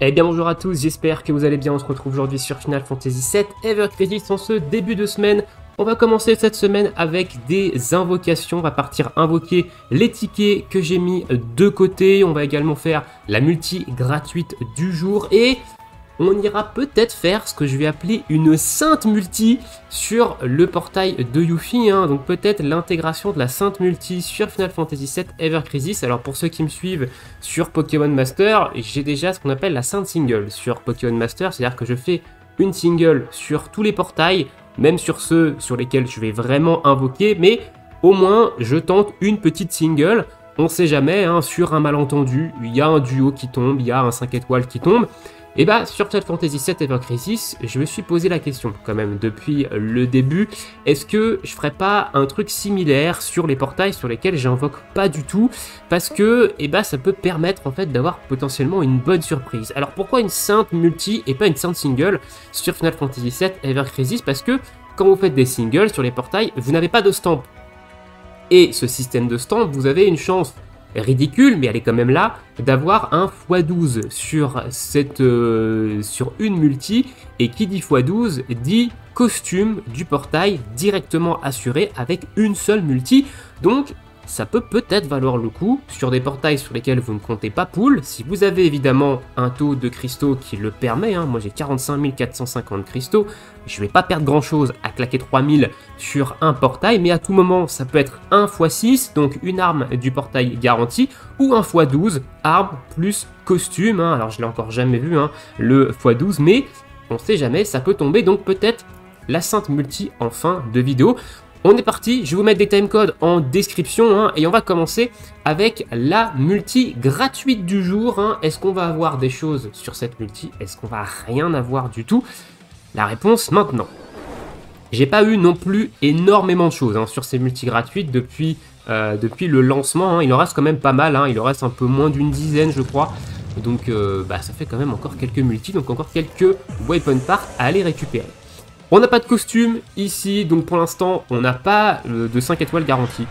Eh bien bonjour à tous, j'espère que vous allez bien, on se retrouve aujourd'hui sur Final Fantasy VII Ever Crisis en ce début de semaine. On va commencer cette semaine avec des invocations, on va partir invoquer les tickets que j'ai mis de côté, on va également faire la multi gratuite du jour et on ira peut-être faire ce que je vais appeler une sainte multi sur le portail de Yuffie, donc peut-être l'intégration de la sainte multi sur Final Fantasy VII Ever Crisis. Alors pour ceux qui me suivent sur Pokémon Master, j'ai déjà ce qu'on appelle la sainte single sur Pokémon Master, c'est-à-dire que je fais une single sur tous les portails, même sur ceux sur lesquels je vais vraiment invoquer, mais au moins je tente une petite single. On sait jamais, sur un malentendu, il y a un duo qui tombe, il y a un 5 étoiles qui tombe. Et bah sur Final Fantasy VII Ever Crisis, je me suis posé la question quand même depuis le début, est-ce que je ferais pas un truc similaire sur les portails sur lesquels j'invoque pas du tout, parce que ça peut permettre en fait d'avoir potentiellement une bonne surprise. Alors pourquoi une sainte multi et pas une sainte single sur Final Fantasy VII Ever Crisis? Parce que quand vous faites des singles sur les portails, vous n'avez pas de stamp. Et ce système de stamp, vous avez une chance ridicule, mais elle est quand même là, d'avoir un x12 sur une multi, et qui dit x12 dit costume du portail directement assuré avec une seule multi. Donc ça peut peut-être valoir le coup sur des portails sur lesquels vous ne comptez pas pool, si vous avez évidemment un taux de cristaux qui le permet. Moi j'ai 45 450 cristaux, je vais pas perdre grand chose à claquer 3000 sur un portail, mais à tout moment ça peut être 1 x 6, donc une arme du portail garantie, ou 1 x 12, arme plus costume, alors je l'ai encore jamais vu le x 12, mais on sait jamais, ça peut tomber, donc peut-être la sainte multi en fin de vidéo. On est parti, je vais vous mettre des timecodes en description, et on va commencer avec la multi gratuite du jour. Est-ce qu'on va avoir des choses sur cette multi? Est-ce qu'on va rien avoir du tout? La réponse maintenant. J'ai pas eu non plus énormément de choses sur ces multi gratuites depuis le lancement. Il en reste quand même pas mal, il en reste un peu moins d'une dizaine je crois. Donc ça fait quand même encore quelques multi, donc encore quelques weapon parts à aller récupérer. On n'a pas de costume ici, donc pour l'instant, on n'a pas de 5 étoiles garantie,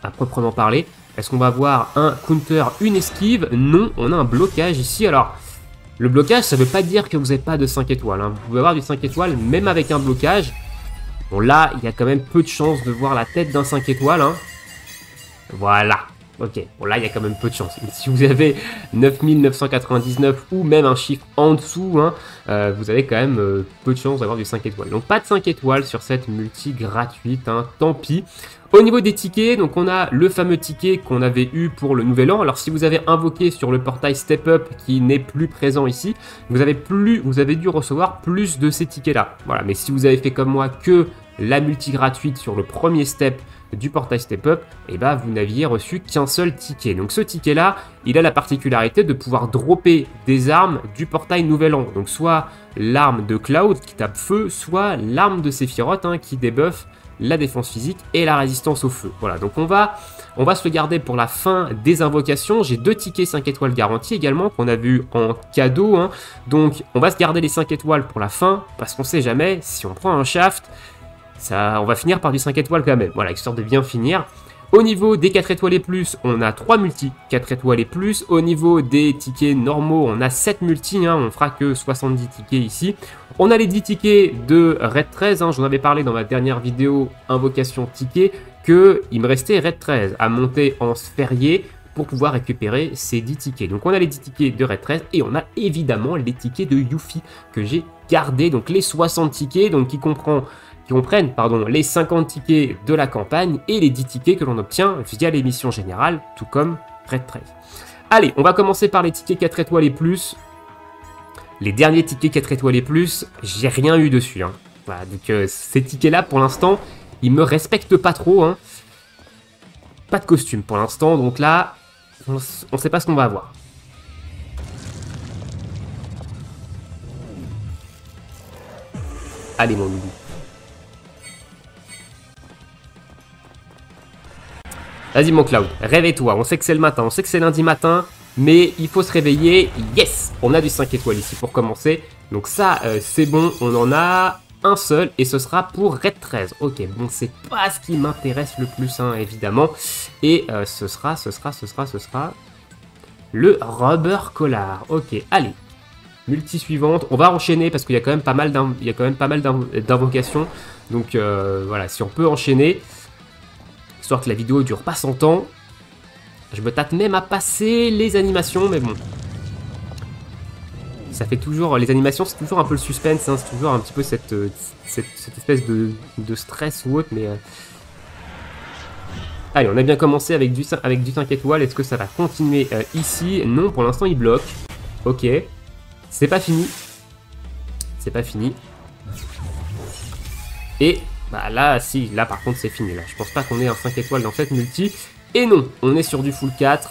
à proprement parler. Est-ce qu'on va avoir un counter, une esquive? Non, on a un blocage ici. Alors, le blocage, ça ne veut pas dire que vous n'avez pas de 5 étoiles. Vous pouvez avoir du 5 étoiles, même avec un blocage. Bon, là, il y a quand même peu de chances de voir la tête d'un 5 étoiles. Voilà. Ok, bon là il y a quand même peu de chance. Si vous avez 9999 ou même un chiffre en dessous, vous avez quand même peu de chance d'avoir du 5 étoiles. Donc pas de 5 étoiles sur cette multi gratuite, tant pis. Au niveau des tickets, donc on a le fameux ticket qu'on avait eu pour le nouvel an. Alors si vous avez invoqué sur le portail Step Up qui n'est plus présent ici, vous avez dû recevoir plus de ces tickets là. Voilà, mais si vous avez fait comme moi que la multi gratuite sur le premier step du portail Step Up, vous n'aviez reçu qu'un seul ticket. Donc ce ticket là, il a la particularité de pouvoir dropper des armes du portail Nouvel An. Donc soit l'arme de Cloud qui tape feu, soit l'arme de Sephiroth qui débuffe la défense physique et la résistance au feu. Voilà, donc on va se le garder pour la fin des invocations. J'ai 2 tickets 5 étoiles garantis également qu'on a vu en cadeau. Donc on va se garder les 5 étoiles pour la fin, parce qu'on sait jamais, si on prend un shaft, on va finir par du 5 étoiles quand même, voilà, histoire de bien finir. Au niveau des 4 étoiles et plus, on a 3 multi 4 étoiles et plus. Au niveau des tickets normaux, on a 7 multi, on fera que 70 tickets ici. On a les 10 tickets de Red 13, j'en avais parlé dans ma dernière vidéo invocation ticket, qu'il me restait Red 13 à monter en sphérié pour pouvoir récupérer ces 10 tickets. Donc on a les 10 tickets de Red 13 et on a évidemment les tickets de Yuffie que j'ai gardés, donc les 60 tickets, donc qui comprennent les 50 tickets de la campagne et les 10 tickets que l'on obtient via les missions générales, tout comme Red 13. Allez, on va commencer par les tickets 4 étoiles et plus. Les derniers tickets 4 étoiles et plus, j'ai rien eu dessus. Voilà, donc ces tickets-là, pour l'instant, ils me respectent pas trop. Pas de costume pour l'instant, donc là, on ne sait pas ce qu'on va avoir. Allez, mon loulou. Vas-y mon Cloud, réveille-toi, on sait que c'est le matin, on sait que c'est lundi matin, mais il faut se réveiller. Yes, on a du 5 étoiles ici pour commencer, donc ça c'est bon, on en a un seul et ce sera pour Red 13. Ok, bon c'est pas ce qui m'intéresse le plus évidemment, et ce sera le Rubber Collar. Ok, allez. Multi suivante. On va enchaîner parce qu'il y a quand même pas mal d'invocations. Donc voilà, si on peut enchaîner, histoire que la vidéo dure pas 100 ans. Je me tâte même à passer les animations, mais bon. Ça fait toujours... Les animations, c'est toujours un peu le suspense, hein, c'est toujours un petit peu cette espèce de stress ou autre, mais... Allez, on a bien commencé avec du 5 étoiles. Est-ce que ça va continuer ici? Non, pour l'instant, il bloque. Ok. C'est pas fini. C'est pas fini. Et bah là, si, là par contre, c'est fini. Là, je pense pas qu'on ait un 5 étoiles dans cette multi. Et non, on est sur du full 4.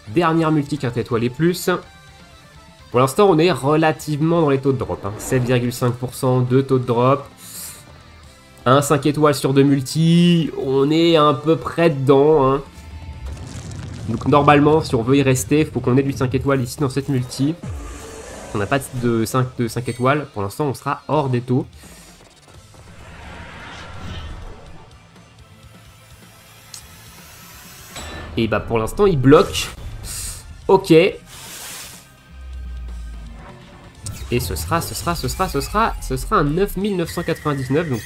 Dernière multi 4 étoiles et plus. Pour l'instant, on est relativement dans les taux de drop. Hein. 7,5% de taux de drop. Un 5 étoiles sur 2 multi, on est à peu près dedans. Hein. Donc normalement, si on veut y rester, il faut qu'on ait du 5 étoiles ici dans cette multi. On n'a pas de 5 étoiles. Pour l'instant, on sera hors des taux. Et bah pour l'instant, il bloque. Ok. Et ce sera un 9999. Donc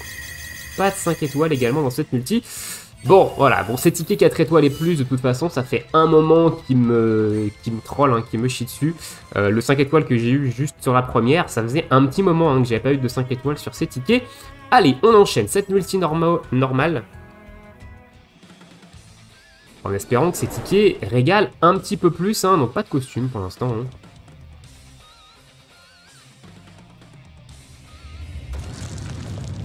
pas de 5 étoiles également dans cette multi. Bon, voilà, bon, ces tickets 4 étoiles et plus, de toute façon, ça fait un moment qui me troll, hein, qui me chie dessus. Le 5 étoiles que j'ai eu juste sur la première, ça faisait un petit moment hein, que j'avais pas eu de 5 étoiles sur ces tickets. Allez, on enchaîne cette multi normale. En espérant que ces tickets régalent un petit peu plus, hein, donc pas de costume pour l'instant. Hein.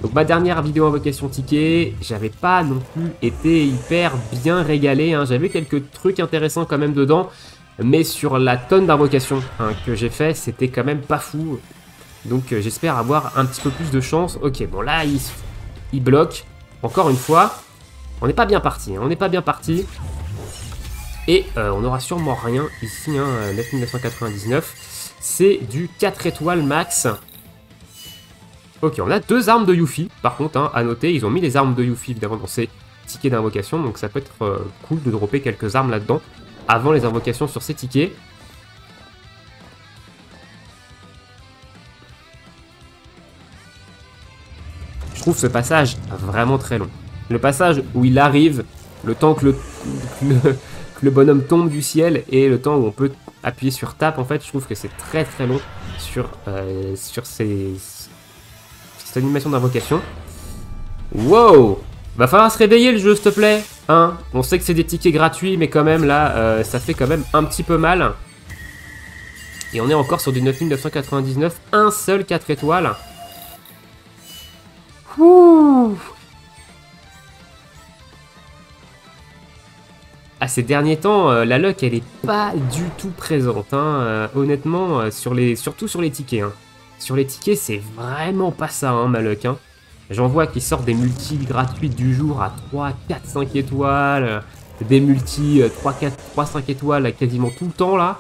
Donc ma dernière vidéo invocation ticket, j'avais pas non plus été hyper bien régalé, hein. J'avais quelques trucs intéressants quand même dedans, mais sur la tonne d'invocations hein, que j'ai fait, c'était quand même pas fou. Donc j'espère avoir un petit peu plus de chance. Ok, bon là il bloque, encore une fois, on n'est pas bien parti, hein. On n'est pas bien parti. Et on n'aura sûrement rien ici, hein, 9999, c'est du 4 étoiles max. Ok, on a 2 armes de Yuffie, par contre, hein, à noter, ils ont mis les armes de Yuffie évidemment dans ces tickets d'invocation, donc ça peut être cool de dropper quelques armes là-dedans, avant les invocations sur ces tickets. Je trouve ce passage vraiment très long. Le passage où il arrive, le temps que le bonhomme tombe du ciel, et le temps où on peut appuyer sur tap, en fait, je trouve que c'est très très long sur cette animation d'invocation. Wow! Va falloir se réveiller le jeu, s'il te plaît. Hein, on sait que c'est des tickets gratuits, mais quand même, là, ça fait quand même un petit peu mal. Et on est encore sur du 9999, un seul 4 étoiles. Ouh! À ces derniers temps, la luck, elle est pas du tout présente. Hein, honnêtement, surtout sur les tickets. Hein. Sur les tickets, c'est vraiment pas ça, hein, ma luck. Hein. J'en vois qui sortent des multis gratuites du jour à 3, 4, 5 étoiles. Des multis 3, 4, 3, 5 étoiles quasiment tout le temps, là.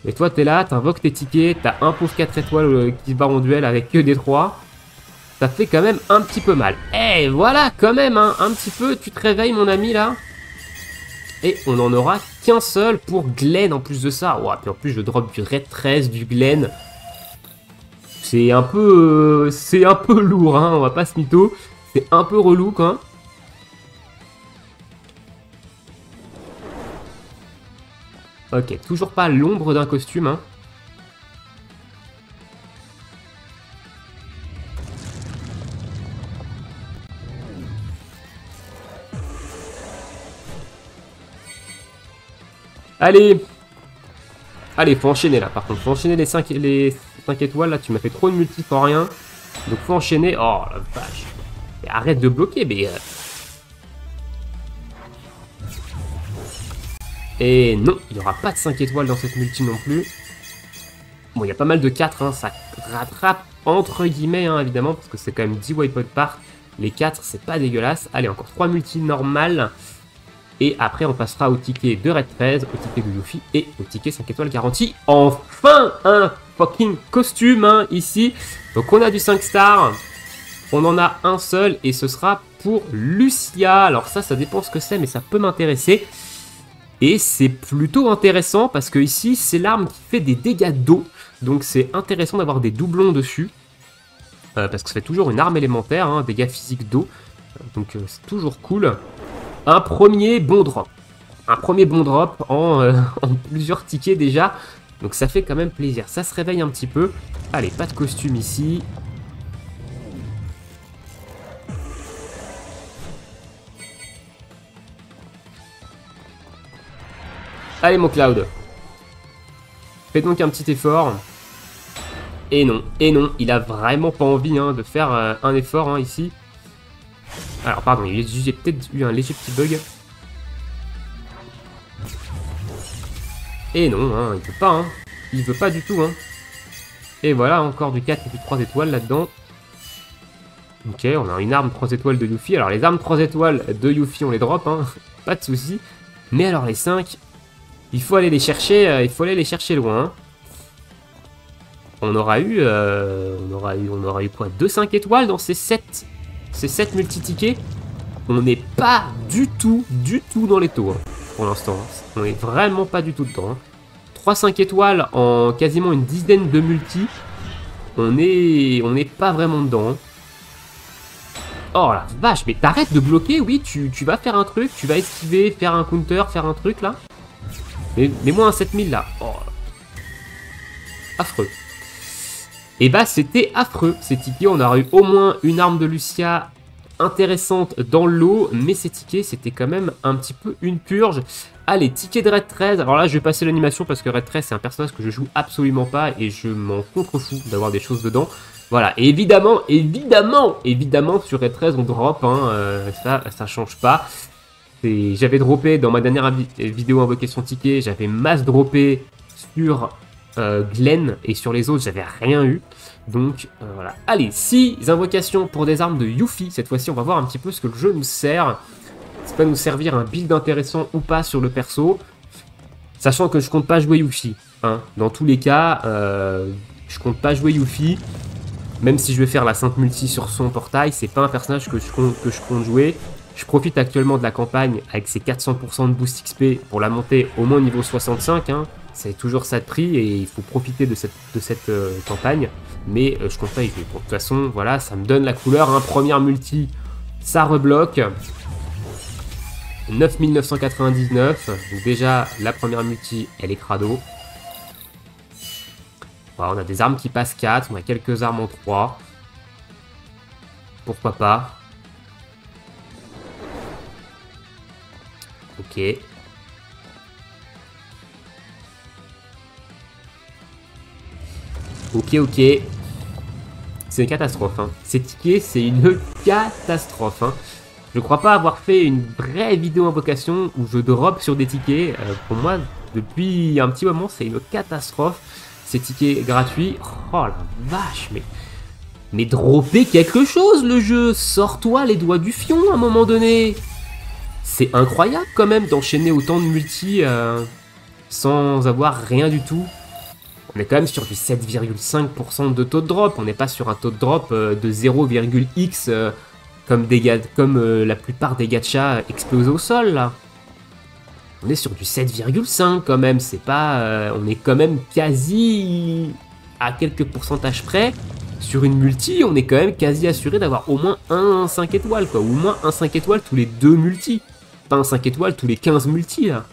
Et toi, t'es là, t'invoques tes tickets, t'as un pauvre 4 étoiles qui se barre en duel avec que des 3. Ça fait quand même un petit peu mal. Eh, voilà, quand même, hein, un petit peu. Tu te réveilles, mon ami, là. Et on n'en aura qu'un seul pour Glenn en plus de ça. Ouah, puis en plus, je drop du Red 13, du Glenn. C'est un peu lourd, hein, on va pas se mytho. C'est un peu relou, quoi. Ok, toujours pas l'ombre d'un costume, hein. Allez! Allez, faut enchaîner là, par contre. Faut enchaîner les 5 étoiles, là. Tu m'as fait trop de multi pour rien. Donc faut enchaîner. Oh, la vache. Mais arrête de bloquer, mais... Et non, il n'y aura pas de 5 étoiles dans cette multi non plus. Bon, il y a pas mal de 4, hein. Ça rattrape entre guillemets, hein, évidemment, parce que c'est quand même 10 wipeouts par. Les 4, c'est pas dégueulasse. Allez, encore 3 multi normales. Et après, on passera au ticket de Red 13, au ticket de Yuffie et au ticket 5 étoiles garantie. Enfin, un fucking costume, hein, ici. Donc, on a du 5 stars. On en a un seul et ce sera pour Lucia. Alors ça dépend ce que c'est, mais ça peut m'intéresser. Et c'est plutôt intéressant parce que ici, c'est l'arme qui fait des dégâts d'eau. Donc c'est intéressant d'avoir des doublons dessus. Parce que ça fait toujours une arme élémentaire, hein, dégâts physiques d'eau. Donc c'est toujours cool. Un premier bon drop. Un premier bon drop en plusieurs tickets déjà. Donc ça fait quand même plaisir. Ça se réveille un petit peu. Allez, pas de costume ici. Allez mon Cloud. Fais donc un petit effort. Et non, il a vraiment pas envie hein, de faire un effort hein, ici. Alors pardon, j'ai peut-être eu un léger petit bug. Et non, hein, il veut pas, hein. Il veut pas du tout, hein. Et voilà, encore du 4 et du 3 étoiles là-dedans. Ok, on a une arme 3 étoiles de Yuffie. Alors les armes 3 étoiles de Yuffie, on les drop, hein. Pas de soucis. Mais alors les 5, il faut aller les chercher, loin. Hein. On aura eu quoi, 2 5 étoiles dans ces 7 multi-tickets. On n'est pas du tout dans les taux, hein, pour l'instant. On est vraiment pas du tout dedans. Hein. 3 5 étoiles en quasiment une dizaine de multi. On n'est pas vraiment dedans. Hein. Oh la vache, mais t'arrêtes de bloquer, oui, tu vas faire un truc, tu vas esquiver, faire un counter, faire un truc là. Mets-moi un 7000 là. Oh. Affreux. Et bah c'était affreux ces tickets, on aurait eu au moins une arme de Lucia intéressante dans le lot, mais ces tickets c'était quand même un petit peu une purge. Allez, ticket de Red 13, alors là je vais passer l'animation parce que Red 13 c'est un personnage que je joue absolument pas et je m'en contrefous d'avoir des choses dedans. Voilà, et évidemment sur Red 13 on drop, hein, ça change pas. J'avais droppé dans ma dernière vidéo invocation ticket, j'avais masse droppé sur Glenn et sur les autres j'avais rien eu. Donc voilà. Allez, 6 invocations pour des armes de Yuffie. Cette fois-ci on va voir un petit peu ce que le jeu nous sert. Ça peut nous servir un build intéressant ou pas sur le perso. Sachant que je compte pas jouer Yuffie. Hein. Dans tous les cas, je compte pas jouer Yuffie. Même si je vais faire la sainte multi sur son portail, c'est pas un personnage que je compte jouer. Je profite actuellement de la campagne avec ses 400% de boost XP pour la monter au moins niveau 65. Hein. C'est toujours ça de prix et il faut profiter de cette campagne. Mais je compte pas y jouer. Bon, de toute façon, voilà, ça me donne la couleur. Hein. Première multi, ça rebloque. 9999. Donc déjà, la première multi, elle est crado. Voilà, on a des armes qui passent 4. On a quelques armes en 3. Pourquoi pas. Ok. Ok. C'est une catastrophe. Hein. Ces tickets, c'est une catastrophe. Hein. Je crois pas avoir fait une vraie vidéo invocation où je drop sur des tickets. Pour moi, depuis un petit moment, c'est une catastrophe. Ces tickets gratuits. Oh la vache, mais dropper quelque chose, le jeu. Sors-toi les doigts du fion à un moment donné. C'est incroyable quand même d'enchaîner autant de multi sans avoir rien du tout. On est quand même sur du 7,5% de taux de drop. On n'est pas sur un taux de drop de 0,x comme la plupart des gachas explosés au sol là. On est sur du 7,5 quand même. C'est pas, on est quand même quasi à quelques pourcentages près. Sur une multi, on est quand même quasi assuré d'avoir au moins un 5 étoiles quoi. Ou au moins un 5 étoiles tous les 2 multis. Pas un 5 étoiles tous les 15 multis là.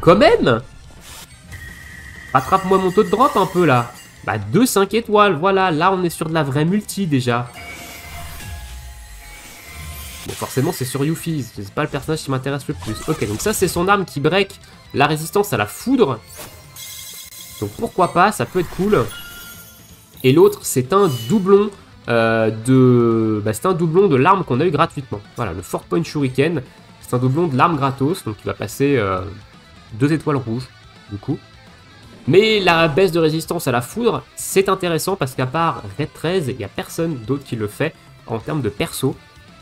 Quand même. Rattrape-moi mon taux de drop un peu là. Bah 2 5 étoiles, voilà. Là on est sur de la vraie multi déjà. Bon forcément c'est sur Yuffie. C'est pas le personnage qui m'intéresse le plus. Ok donc ça c'est son arme qui break la résistance à la foudre. Donc pourquoi pas, ça peut être cool. Et l'autre c'est un doublon de l'arme qu'on a eu gratuitement. Voilà, le 4 Point Shuriken. C'est un doublon de l'arme gratos. Donc il va passer 2 étoiles rouges du coup. Mais la baisse de résistance à la foudre, c'est intéressant parce qu'à part Red 13, il n'y a personne d'autre qui le fait en termes de perso.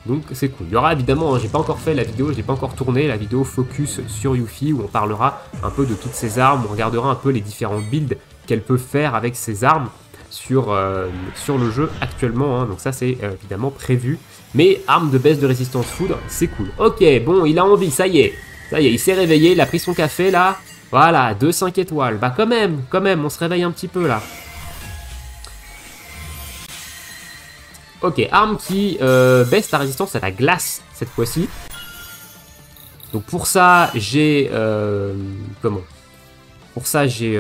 Donc c'est cool. Il y aura évidemment, j'ai pas encore fait la vidéo, je l'ai pas encore tourné, la vidéo focus sur Yuffie où on parlera un peu de toutes ces armes, on regardera un peu les différents builds qu'elle peut faire avec ses armes sur le jeu actuellement, hein. Donc ça c'est évidemment prévu. Mais arme de baisse de résistance foudre, c'est cool. Ok, bon, il a envie, ça y est, il s'est réveillé, il a pris son café là. Voilà, 2 5 étoiles. Bah quand même, on se réveille un petit peu là. Ok, arme qui baisse la résistance à la glace cette fois-ci. Donc pour ça, j'ai... comment ? Pour ça, j'ai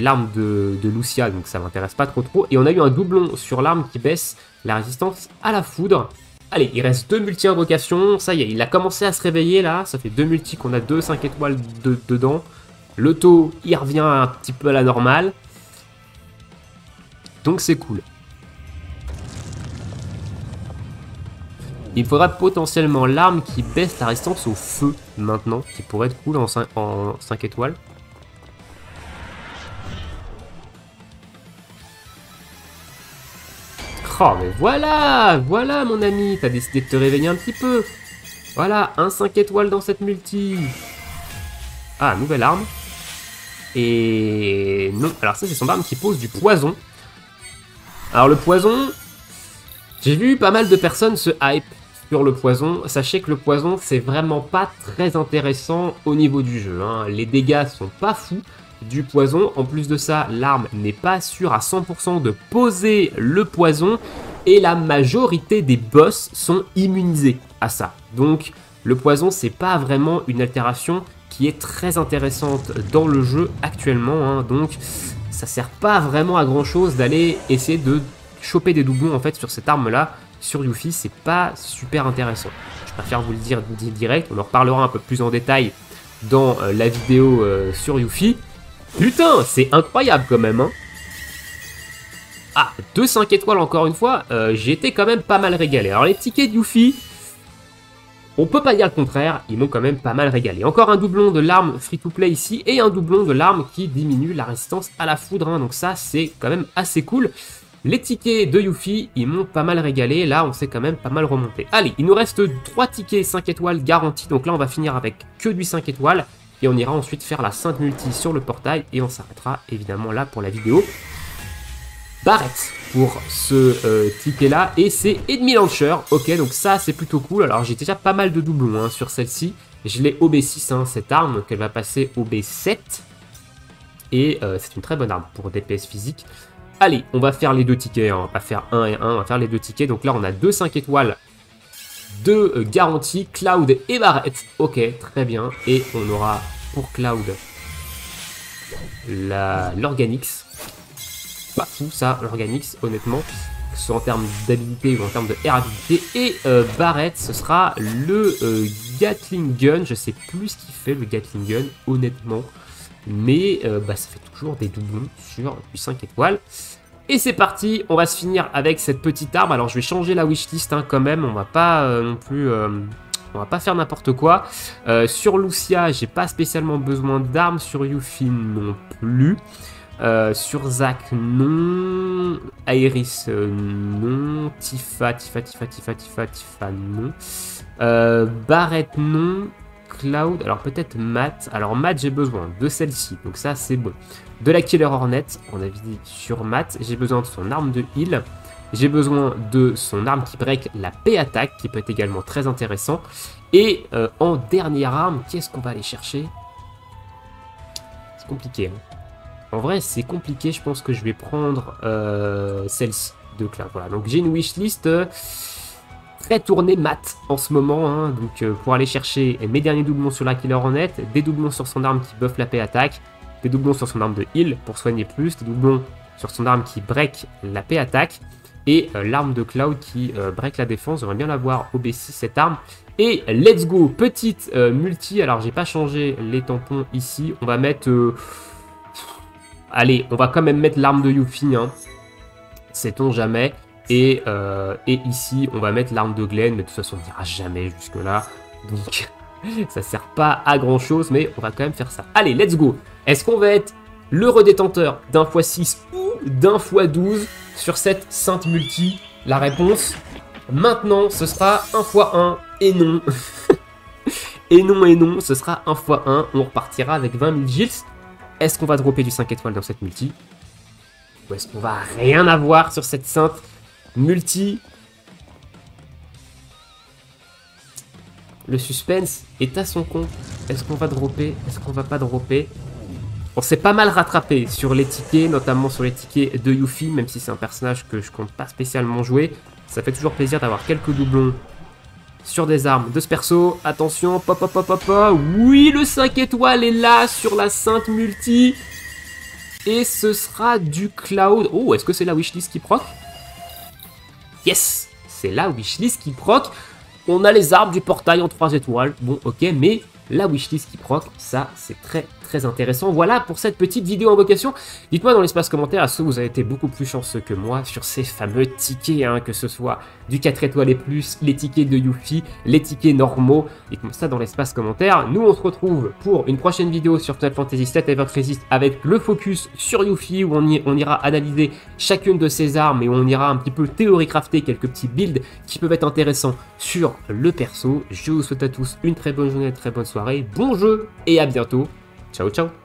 l'arme de Lucia, donc ça m'intéresse pas trop. Et on a eu un doublon sur l'arme qui baisse la résistance à la foudre. Allez, il reste 2 multi-invocations. Ça y est, il a commencé à se réveiller là. Ça fait 2 multi qu'on a 2 5 étoiles dedans. Le taux, il revient un petit peu à la normale. Donc c'est cool. Il faudra potentiellement l'arme qui baisse la résistance au feu maintenant, qui pourrait être cool en 5 étoiles. Oh mais voilà mon ami, t'as décidé de te réveiller un petit peu. Voilà, un 5 étoiles dans cette multi. Ah, nouvelle arme. Et non, alors ça c'est son arme qui pose du poison. Alors le poison, j'ai vu pas mal de personnes se hype sur le poison. Sachez que le poison c'est vraiment pas très intéressant au niveau du jeu, hein. Les dégâts sont pas fous du poison. En plus de ça, l'arme n'est pas sûre à 100% de poser le poison. Et la majorité des boss sont immunisés à ça. Donc le poison c'est pas vraiment une altération qui est très intéressante dans le jeu actuellement, hein. Donc ça sert pas vraiment à grand chose d'aller essayer de choper des doublons en fait sur cette arme là. Sur Yuffie, c'est pas super intéressant. Je préfère vous le dire direct, on en reparlera un peu plus en détail dans la vidéo sur Yuffie. Putain, c'est incroyable quand même, hein. Ah, 2 5 étoiles encore une fois, j'ai été quand même pas mal régalé. Alors les tickets de Yuffie, on peut pas dire le contraire, ils m'ont quand même pas mal régalé. Encore un doublon de l'arme free-to-play ici, et un doublon de l'arme qui diminue la résistance à la foudre, hein. Donc ça, c'est quand même assez cool. Les tickets de Yuffie, ils m'ont pas mal régalé. Là, on s'est quand même pas mal remonté. Allez, il nous reste 3 tickets 5 étoiles garantis. Donc là, on va finir avec que du 5 étoiles. Et on ira ensuite faire la 5 multi sur le portail. Et on s'arrêtera évidemment là pour la vidéo. Barrett pour ce ticket là. Et c'est Enemy Launcher. Ok, donc ça, c'est plutôt cool. Alors, j'ai déjà pas mal de doublons, hein, sur celle-ci. Je l'ai au B6, hein, cette arme. Donc elle va passer au B7. Et c'est une très bonne arme pour DPS physique. Allez, on va faire les 2 tickets, hein. On va pas faire 1 et 1, on va faire les 2 tickets. Donc là, on a 2 5 étoiles de garantie, Cloud et Barrett. Ok, très bien. Et on aura pour Cloud l'Organix. Pas fou ça, l'Organix, honnêtement. Que ce soit en termes d'habilité ou en termes de R habilité. Et Barrett, ce sera le Gatling Gun. Je sais plus ce qu'il fait, le Gatling Gun, honnêtement. Mais ça fait toujours des doublons sur du 5 étoiles. Et c'est parti, on va se finir avec cette petite arme. Alors je vais changer la wishlist, hein, quand même. On va pas non plus... on va pas faire n'importe quoi. Sur Lucia, j'ai pas spécialement besoin d'armes. Sur Yuffie non plus. Sur Zac, non. Aeris, non. Tifa, non. Barrett, non. Cloud, alors peut-être Matt. Alors Matt, j'ai besoin de celle-ci, donc ça c'est bon. De la Killer Hornet, on avait dit sur Matt. J'ai besoin de son arme de heal. J'ai besoin de son arme qui break la P-attaque, qui peut être également très intéressant. Et en dernière arme, qu'est-ce qu'on va aller chercher? C'est compliqué, hein. En vrai, c'est compliqué. Je pense que je vais prendre celle-ci de Cloud. Voilà, donc j'ai une wishlist très tournée mat en ce moment, hein. Donc pour aller chercher mes derniers doublons sur la Killer Hornet, des doublons sur son arme qui buff la P-attaque, des doublons sur son arme de heal pour soigner plus, des doublons sur son arme qui break la P-attaque, et l'arme de Cloud qui break la défense. J'aimerais bien l'avoir au B6 cette arme. Et let's go, petite multi. Alors j'ai pas changé les tampons ici, on va mettre... allez, on va quand même mettre l'arme de Yuffie, hein. Sait-on jamais. Et ici, on va mettre l'arme de Glenn, mais de toute façon, on n'ira jamais jusque-là. Donc, ça sert pas à grand-chose, mais on va quand même faire ça. Allez, let's go. Est-ce qu'on va être le redétenteur d'un x6 ou d'un x12 sur cette sainte multi? La réponse, maintenant, ce sera 1x1 et non. Et non, ce sera 1x1. On repartira avec 20 000 gils. est-ce qu'on va dropper du 5 étoiles dans cette multi? Ou est-ce qu'on va rien avoir sur cette sainte multi? Le suspense est à son compte. Est-ce qu'on va dropper? Est-ce qu'on va pas dropper? On s'est pas mal rattrapé sur les tickets, notamment sur les tickets de Yuffie, même si c'est un personnage que je compte pas spécialement jouer. Ça fait toujours plaisir d'avoir quelques doublons sur des armes de ce perso. Attention, pop, pop, pop, pop, pop. Oui, le 5 étoiles est là sur la sainte multi. Et ce sera du Cloud. Oh, est-ce que c'est la wishlist qui proc? Yes, c'est la wishlist qui proc. On a les arbres du portail en 3 étoiles. Bon, ok, mais la wishlist qui proc, ça, c'est très intéressant. Voilà pour cette petite vidéo invocation. Dites-moi dans l'espace commentaire à ceux où vous avez été beaucoup plus chanceux que moi sur ces fameux tickets, hein, que ce soit du 4 étoiles et plus, les tickets de Yuffie, les tickets normaux. Dites-moi ça dans l'espace commentaire. Nous, on se retrouve pour une prochaine vidéo sur Final Fantasy VII Ever Crisis avec le focus sur Yuffie, où on ira analyser chacune de ses armes et où on ira un petit peu théorie crafter quelques petits builds qui peuvent être intéressants sur le perso. Je vous souhaite à tous une très bonne journée, une très bonne soirée, bon jeu et à bientôt. Ciao, ciao.